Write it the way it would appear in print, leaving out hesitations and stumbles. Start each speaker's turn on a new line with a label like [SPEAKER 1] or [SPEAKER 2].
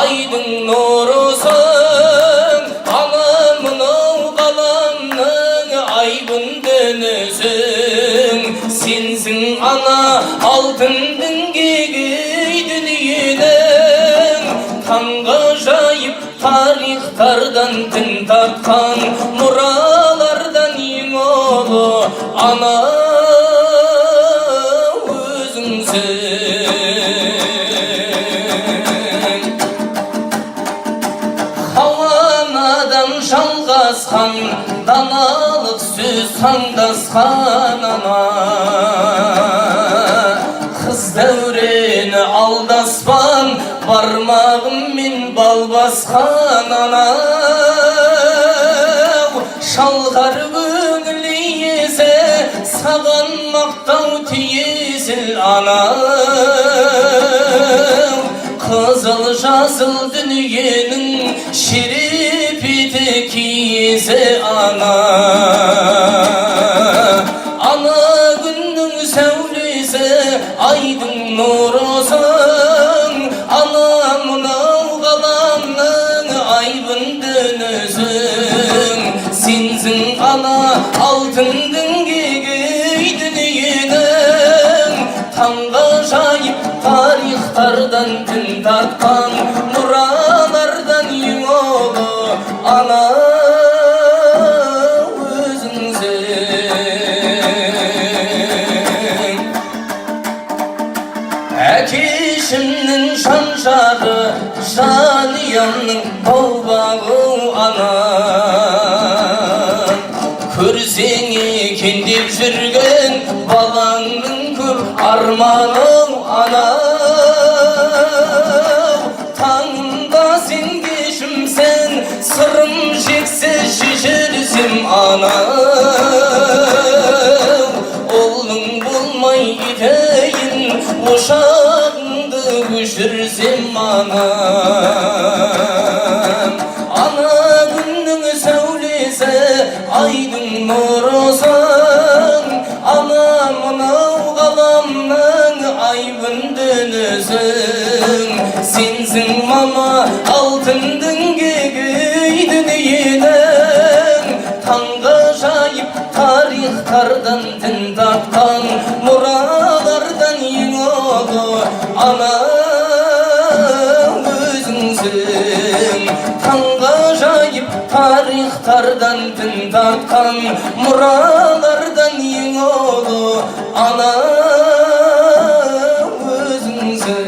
[SPEAKER 1] айдың нұрысың, ана мынау ғаламның айбын дөңесің. Сенсің ана алтын діңгегі дүниенің, таңғажайып тарихтардан тін тартқан мұралардан ең ұлы ана өзіңсің. Хауанадан жалғасқан даналық сөз саңдасқан ана, қыз дәурені алдаспан бармағыммен бал басқан ана. Шалғар көңіл иесі саған мақтау тиесіл ана. Қызыл жасыл дүниенің шерепеті киесі ана. Ана күннің сәулесі айдың нұрысың, ана мынау ғаламның айбын дөңесің. Сенсің ана алтын діңгегі дүниенің, таңғажайып тарихтардан тін тартқан мұралардан ең ұлы ана өзіңсің. Әкешімнің шаншары, жаниямның бау-бағы ана. Көрсең екен деп жүрген балаңның көп арманың ана. Таңда сен кешімсің, сырым шексіз шешерсем ана. Ұлың болмай кетейін, ошағыңды өшірсем ана. Ана күннің сәулесі айдың нұрысың, ана мынау ғаламның айбын дөңесің. Сенсің мама алтын діңгегі дүниенің, таңғажайып тарихтардан тін тартқан мұралардан ең ұлы ана өзіңсің. Таңғажайып тарихтардан тін тартқан мұралардан ең ұлы ана өзіңсің.